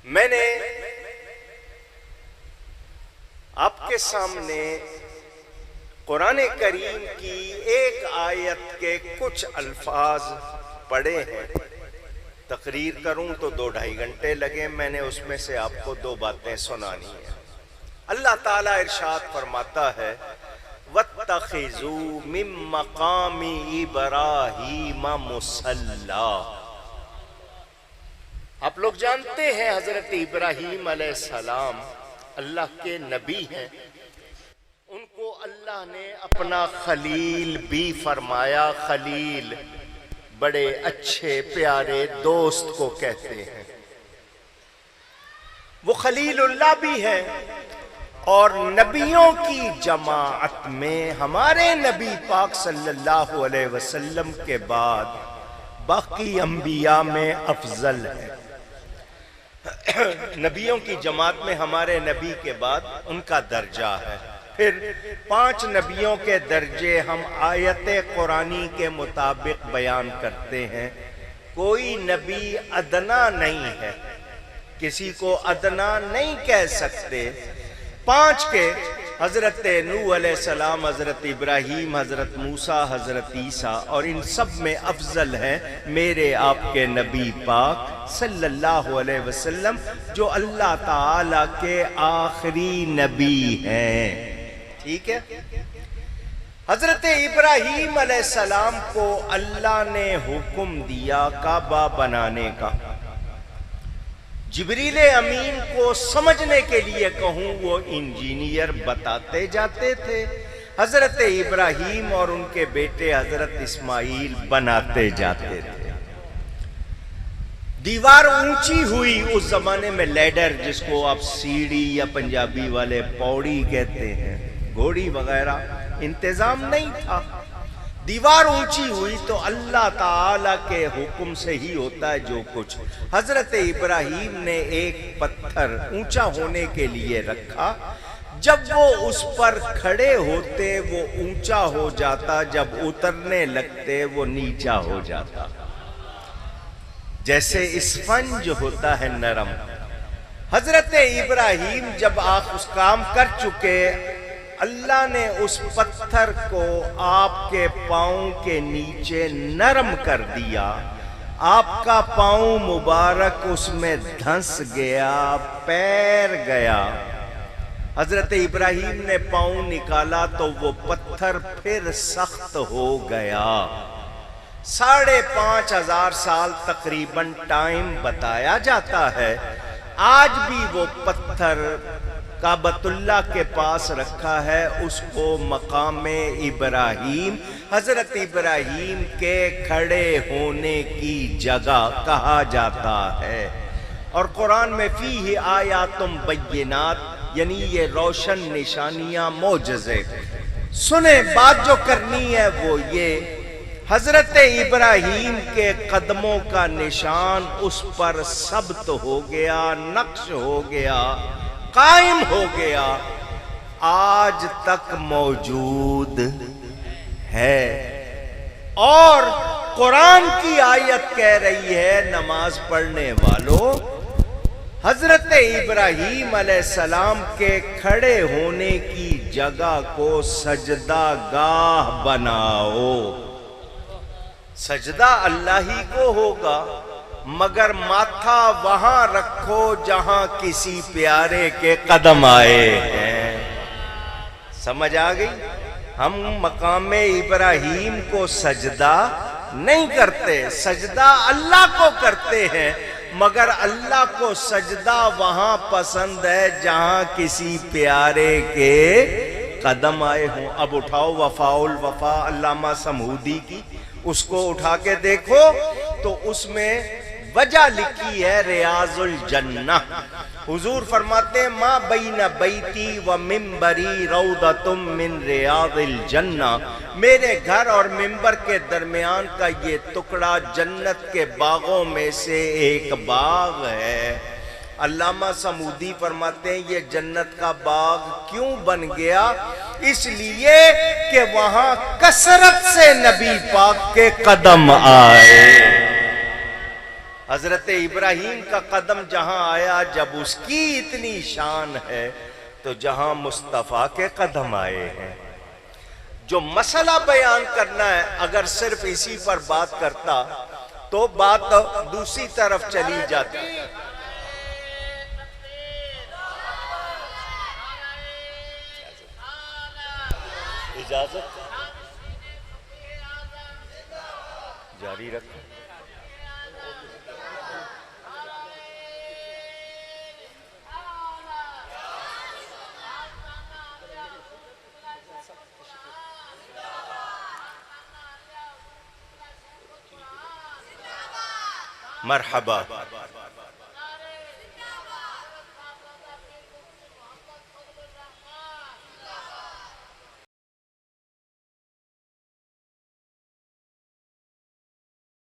میں نے آپ کے سامنے قرآن کریم کی ایک آیت کے کچھ الفاظ پڑھے ہیں. تقریر کروں تو 2-2.5 گھنٹے لگے. میں نے اس میں سے آپ کو 2 باتیں سنانی ہیں. اللہ تعالیٰ ارشاد فرماتا ہے وَاتَّخِذُوا مِن مَّقَامِ إِبْرَاهِيمَ مُصَلًّى. آپ لوگ جانتے ہیں حضرت ابراہیم علیہ السلام اللہ کے نبی ہیں. ان کو اللہ نے اپنا خلیل بھی فرمایا. خلیل بڑے اچھے پیارے دوست کو کہتے ہیں. وہ خلیل اللہ بھی ہے اور نبیوں کی جماعت میں ہمارے نبی پاک صلی اللہ علیہ وسلم کے بعد باقی انبیاء میں افضل ہے. نبیوں کی جماعت میں ہمارے نبی کے بعد ان کا درجہ ہے. پھر 5 نبیوں کے درجے ہم آیت قرآنی کے مطابق بیان کرتے ہیں. کوئی نبی ادنا نہیں ہے, کسی کو ادنا نہیں کہہ سکتے. 5 کے حضرت نوح علیہ السلام, حضرت ابراہیم, حضرت موسیٰ, حضرت عیسیٰ, اور ان سب میں افضل ہیں میرے آپ کے نبی پاک صلی اللہ علیہ وسلم جو اللہ تعالیٰ کے آخری نبی ہیں. ٹھیک ہے. حضرت ابراہیم علیہ السلام کو اللہ نے حکم دیا کعبہ بنانے کا. جبریل امین کو سمجھنے کے لیے کہوں وہ انجینئر بتاتے جاتے تھے. حضرت ابراہیم اور ان کے بیٹے حضرت اسماعیل بناتے جاتے تھے. دیوار اونچی ہوئی اس زمانے میں, لیڈر جس کو آپ سیڑھی یا پنجابی والے پوڑی کہتے ہیں, گھوڑی وغیرہ انتظام نہیں تھا. دیوار اونچی ہوئی تو اللہ تعالیٰ کے حکم سے ہی ہوتا ہے جو کچھ. حضرت ابراہیم نے ایک پتھر اونچا ہونے کے لیے رکھا. جب وہ اس پر کھڑے ہوتے وہ اونچا ہو جاتا, جب اترنے لگتے وہ نیچا ہو جاتا. جیسے اسفنج ہوتا ہے نرم. حضرت ابراہیم جب آپ اس کام کر چکے, اللہ نے اس پتھر کو آپ کے پاؤں کے نیچے نرم کر دیا. آپ کا پاؤں مبارک اس میں دھنس گیا, پیر گیا. حضرت ابراہیم نے پاؤں نکالا تو وہ پتھر پھر سخت ہو گیا. 5,500 سال تقریباً ٹائم بتایا جاتا ہے. آج بھی وہ پتھر کعبۃ اللہ کے پاس رکھا ہے. اس کو مقام ابراہیم, حضرت ابراہیم کے کھڑے ہونے کی جگہ کہا جاتا ہے. اور قرآن میں فیہ آیات بینات, یعنی یہ روشن نشانیاں, معجزے. سنیں بات جو کرنی ہے وہ یہ, حضرت ابراہیم کے قدموں کا نشان اس پر ثبت ہو گیا, نقش ہو گیا, قائم ہو گیا, آج تک موجود ہے. اور قرآن کی آیت کہہ رہی ہے نماز پڑھنے والوں, حضرت ابراہیم علیہ السلام کے کھڑے ہونے کی جگہ کو سجدہ گاہ بناؤ. سجدہ اللہ ہی کو ہوگا, مگر ماتھا وہاں رکھو جہاں کسی پیارے کے قدم آئے ہیں. سمجھ آ گئی؟ ہم مقام ابراہیم کو سجدہ نہیں کرتے, سجدہ اللہ کو کرتے ہیں, مگر اللہ کو سجدہ وہاں پسند ہے جہاں کسی پیارے کے قدم آئے ہوں. اب اٹھاؤ وفاء الوفا علامہ سمودی کی, اس کو اٹھا کے دیکھو تو اس میں وجہ لکھی ہے ریاض الجنہ. حضور فرماتے ہیں ما بین بیتی و منبری روضۃ من ریاض الجنہ, میرے گھر اور منبر کے درمیان کا یہ ٹکڑا جنت کے باغوں میں سے ایک باغ ہے. علامہ سمودی فرماتے ہیں یہ جنت کا باغ کیوں بن گیا؟ اس لیے کہ وہاں کثرت سے نبی پاک کے قدم آئے. حضرت ابراہیم کا قدم جہاں آیا جب اس کی اتنی شان ہے تو جہاں مصطفیٰ کے قدم آئے ہیں. جو مسئلہ بیان کرنا ہے اگر صرف اسی پر بات کرتا تو بات دوسری طرف چلی جاتی. اجازت جاری رکھیں. مرحبا.